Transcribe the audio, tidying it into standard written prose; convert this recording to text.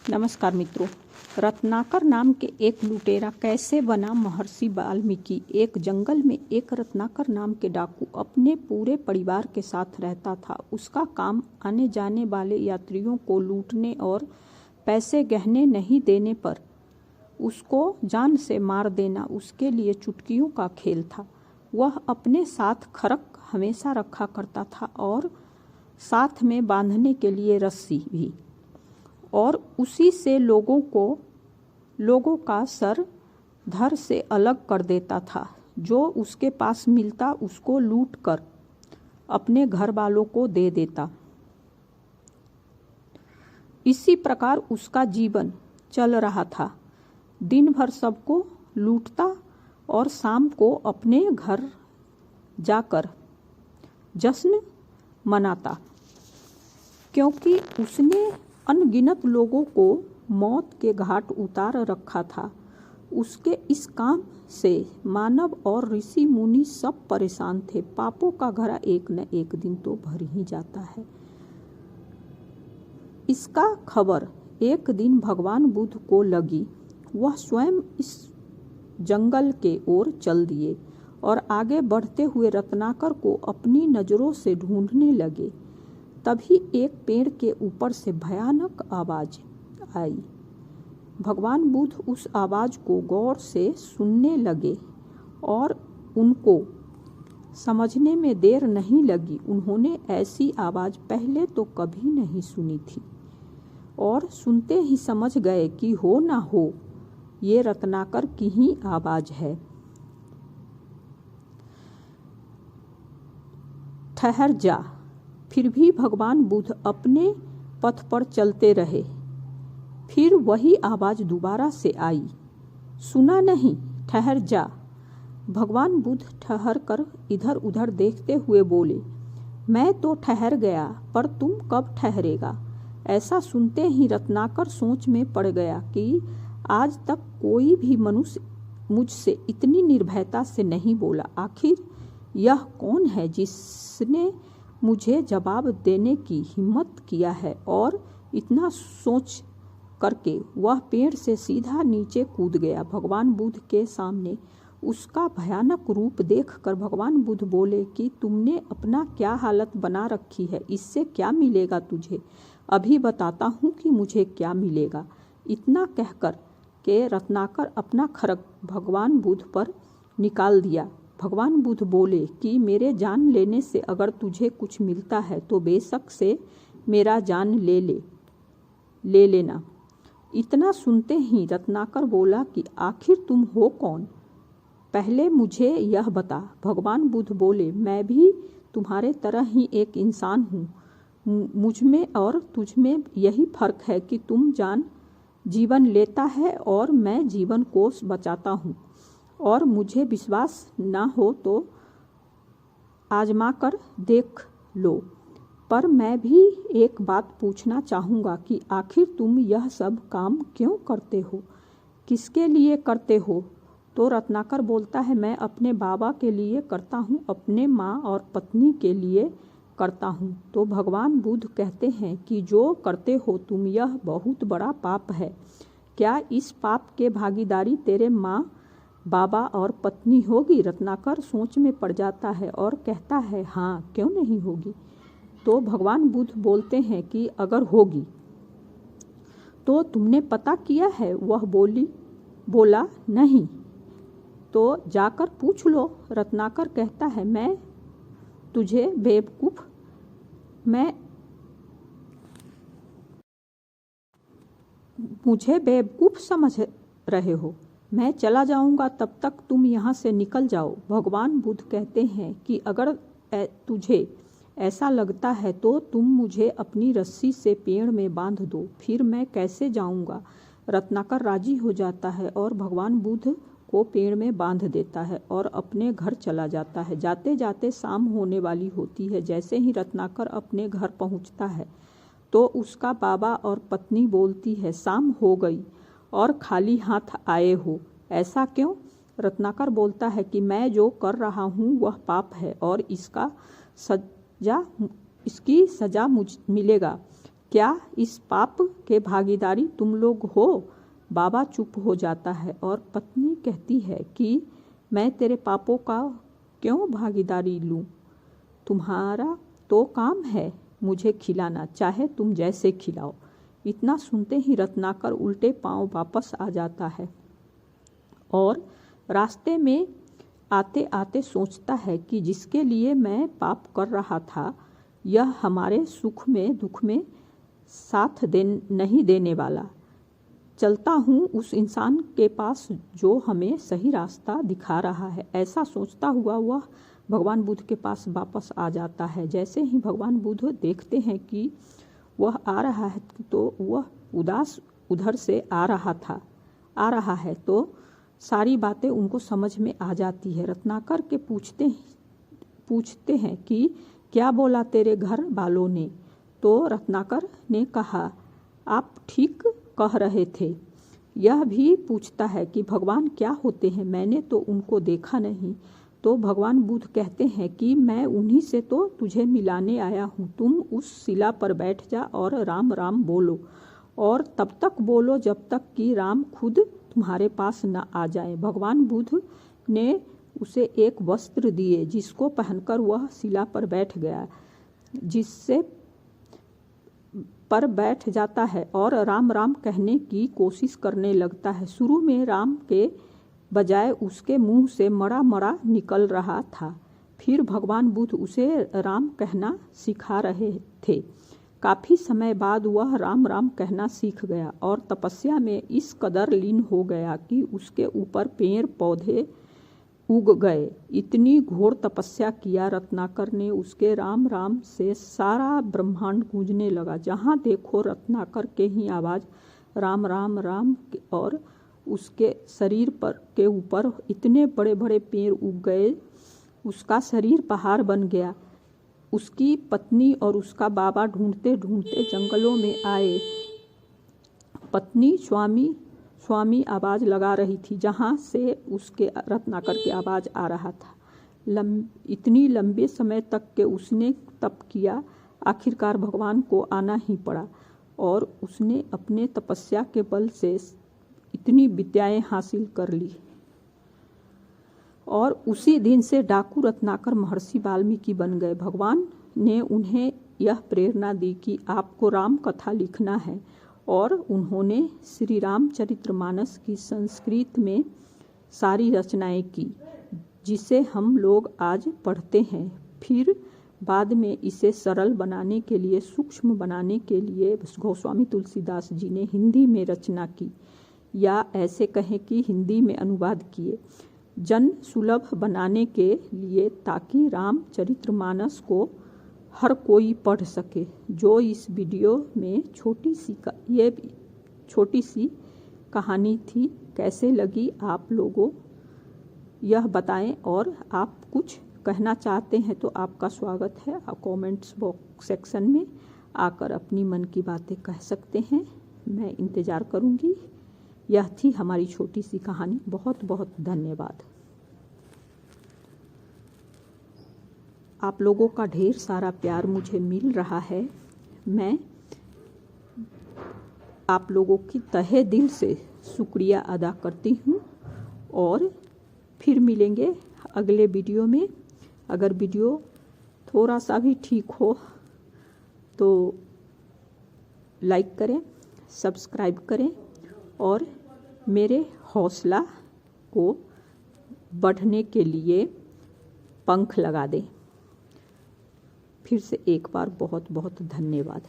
नमस्कार मित्रों। रत्नाकर नाम के एक लुटेरा कैसे बना महर्षि वाल्मीकि। एक जंगल में एक रत्नाकर नाम के डाकू अपने पूरे परिवार के साथ रहता था। उसका काम आने जाने वाले यात्रियों को लूटने और पैसे गहने नहीं देने पर उसको जान से मार देना उसके लिए चुटकियों का खेल था। वह अपने साथ खड़क हमेशा रखा करता था और साथ में बांधने के लिए रस्सी भी, और उसी से लोगों का सर धड़ से अलग कर देता था। जो उसके पास मिलता उसको लूट कर अपने घर वालों को दे देता। इसी प्रकार उसका जीवन चल रहा था। दिन भर सबको लूटता और शाम को अपने घर जाकर जश्न मनाता, क्योंकि उसने अनगिनत लोगों को मौत के घाट उतार रखा था। उसके इस काम से मानव और ऋषि मुनि सब परेशान थे। पापों का घड़ा एक न एक दिन तो भर ही जाता है। इसका खबर एक दिन भगवान बुद्ध को लगी। वह स्वयं इस जंगल के ओर चल दिए और आगे बढ़ते हुए रत्नाकर को अपनी नज़रों से ढूंढने लगे। तभी एक पेड़ के ऊपर से भयानक आवाज आई। भगवान बुद्ध उस आवाज को गौर से सुनने लगे और उनको समझने में देर नहीं लगी। उन्होंने ऐसी आवाज पहले तो कभी नहीं सुनी थी और सुनते ही समझ गए कि हो ना हो ये रत्नाकर की ही आवाज है। ठहर जा। फिर भी भगवान बुद्ध अपने पथ पर चलते रहे। फिर वही आवाज दोबारा से आई। सुना नहीं? ठहर जा। भगवान बुद्ध ठहर कर इधर उधर देखते हुए बोले, मैं तो ठहर गया, पर तुम कब ठहरेगा? ऐसा सुनते ही रत्नाकर सोच में पड़ गया कि आज तक कोई भी मनुष्य मुझसे इतनी निर्भयता से नहीं बोला। आखिर यह कौन है जिसने मुझे जवाब देने की हिम्मत किया है? और इतना सोच करके वह पेड़ से सीधा नीचे कूद गया। भगवान बुद्ध के सामने उसका भयानक रूप देखकर भगवान बुद्ध बोले कि तुमने अपना क्या हालत बना रखी है, इससे क्या मिलेगा तुझे? अभी बताता हूँ कि मुझे क्या मिलेगा। इतना कहकर के रत्नाकर अपना खड्ग भगवान बुद्ध पर निकाल दिया। भगवान बुद्ध बोले कि मेरे जान लेने से अगर तुझे कुछ मिलता है तो बेशक से मेरा जान ले लेना। इतना सुनते ही रत्नाकर बोला कि आखिर तुम हो कौन? पहले मुझे यह बता। भगवान बुद्ध बोले, मैं भी तुम्हारे तरह ही एक इंसान हूँ। मुझ में और तुझ में यही फर्क है कि तुम जीवन लेता है और मैं जीवन को बचाता हूँ। और मुझे विश्वास ना हो तो आजमा कर देख लो। पर मैं भी एक बात पूछना चाहूँगा कि आखिर तुम यह सब काम क्यों करते हो? किसके लिए करते हो? तो रत्नाकर बोलता है, मैं अपने बाबा के लिए करता हूँ, अपने माँ और पत्नी के लिए करता हूँ। तो भगवान बुद्ध कहते हैं कि जो करते हो तुम यह बहुत बड़ा पाप है। क्या इस पाप के भागीदारी तेरे माँ बाबा और पत्नी होगी? रत्नाकर सोच में पड़ जाता है और कहता है, हाँ, क्यों नहीं होगी? तो भगवान बुद्ध बोलते हैं कि अगर होगी तो तुमने पता किया है? वह बोला नहीं। तो जाकर पूछ लो। रत्नाकर कहता है, मुझे बेवकूफ़ समझ रहे हो? मैं चला जाऊंगा, तब तक तुम यहाँ से निकल जाओ। भगवान बुद्ध कहते हैं कि अगर तुझे ऐसा लगता है तो तुम मुझे अपनी रस्सी से पेड़ में बांध दो, फिर मैं कैसे जाऊंगा? रत्नाकर राजी हो जाता है और भगवान बुद्ध को पेड़ में बांध देता है और अपने घर चला जाता है। जाते जाते शाम होने वाली होती है। जैसे ही रत्नाकर अपने घर पहुँचता है तो उसका बाबा और पत्नी बोलती है, शाम हो गई और खाली हाथ आए हो, ऐसा क्यों? रत्नाकर बोलता है कि मैं जो कर रहा हूँ वह पाप है और इसकी सज़ा मुझे मिलेगा। क्या इस पाप के भागीदारी तुम लोग हो? बाबा चुप हो जाता है और पत्नी कहती है कि मैं तेरे पापों का क्यों भागीदारी लूं? तुम्हारा तो काम है मुझे खिलाना, चाहे तुम जैसे खिलाओ। इतना सुनते ही रत्नाकर उल्टे पांव वापस आ जाता है और रास्ते में आते आते सोचता है कि जिसके लिए मैं पाप कर रहा था यह हमारे सुख में दुख में साथ नहीं देने वाला। चलता हूँ उस इंसान के पास जो हमें सही रास्ता दिखा रहा है। ऐसा सोचता हुआ वह भगवान बुद्ध के पास वापस आ जाता है। जैसे ही भगवान बुद्ध देखते हैं कि वह आ रहा है तो वह उदास उधर से आ रहा है तो सारी बातें उनको समझ में आ जाती है। रत्नाकर के पूछते हैं कि क्या बोला तेरे घर वालों ने? तो रत्नाकर ने कहा आप ठीक कह रहे थे। यह भी पूछता है कि भगवान क्या होते हैं, मैंने तो उनको देखा नहीं। तो भगवान बुद्ध कहते हैं कि मैं उन्हीं से तो तुझे मिलाने आया हूँ। तुम उस शिला पर बैठ जा और राम राम बोलो, और तब तक बोलो जब तक कि राम खुद तुम्हारे पास न आ जाए। भगवान बुद्ध ने उसे एक वस्त्र दिए जिसको पहनकर वह शिला पर बैठ गया, जिससे पर बैठ जाता है और राम राम कहने की कोशिश करने लगता है। शुरू में राम के बजाय उसके मुंह से मड़ा मड़ा निकल रहा था। फिर भगवान बुद्ध उसे राम कहना सिखा रहे थे। काफ़ी समय बाद वह राम राम कहना सीख गया और तपस्या में इस कदर लीन हो गया कि उसके ऊपर पेड़ पौधे उग गए। इतनी घोर तपस्या किया रत्नाकर ने उसके राम राम से सारा ब्रह्मांड गूंजने लगा। जहाँ देखो रत्नाकर के ही आवाज़ राम राम राम, और उसके शरीर पर के ऊपर इतने बड़े बड़े पेड़ उग गए, उसका शरीर पहाड़ बन गया। उसकी पत्नी और उसका बाबा ढूंढते ढूंढते जंगलों में आए। पत्नी स्वामी आवाज़ लगा रही थी जहाँ से उसके रत्नाकर की आवाज़ आ रहा था। इतनी लंबे समय तक के उसने तप किया, आखिरकार भगवान को आना ही पड़ा और उसने अपने तपस्या के बल से इतनी विद्याएं हासिल कर ली। और उसी दिन से डाकू रत्नाकर महर्षि वाल्मीकि बन गए। भगवान ने उन्हें यह प्रेरणा दी कि आपको राम कथा लिखना है, और उन्होंने श्री रामचरितमानस की संस्कृत में सारी रचनाएं की, जिसे हम लोग आज पढ़ते हैं। फिर बाद में इसे सरल बनाने के लिए, सूक्ष्म बनाने के लिए गोस्वामी तुलसीदास जी ने हिंदी में रचना की, या ऐसे कहें कि हिंदी में अनुवाद किए, जन सुलभ बनाने के लिए, ताकि रामचरितमानस को हर कोई पढ़ सके। जो इस वीडियो में ये छोटी सी कहानी थी, कैसे लगी आप लोगों यह बताएं, और आप कुछ कहना चाहते हैं तो आपका स्वागत है। आप कमेंट्स बॉक्स सेक्शन में आकर अपनी मन की बातें कह सकते हैं, मैं इंतज़ार करूंगी। यह थी हमारी छोटी सी कहानी। बहुत बहुत धन्यवाद। आप लोगों का ढेर सारा प्यार मुझे मिल रहा है। मैं आप लोगों की तहे दिल से शुक्रिया अदा करती हूँ, और फिर मिलेंगे अगले वीडियो में। अगर वीडियो थोड़ा सा भी ठीक हो तो लाइक करें, सब्सक्राइब करें और मेरे हौसला को बढ़ने के लिए पंख लगा दें। फिर से एक बार बहुत बहुत धन्यवाद।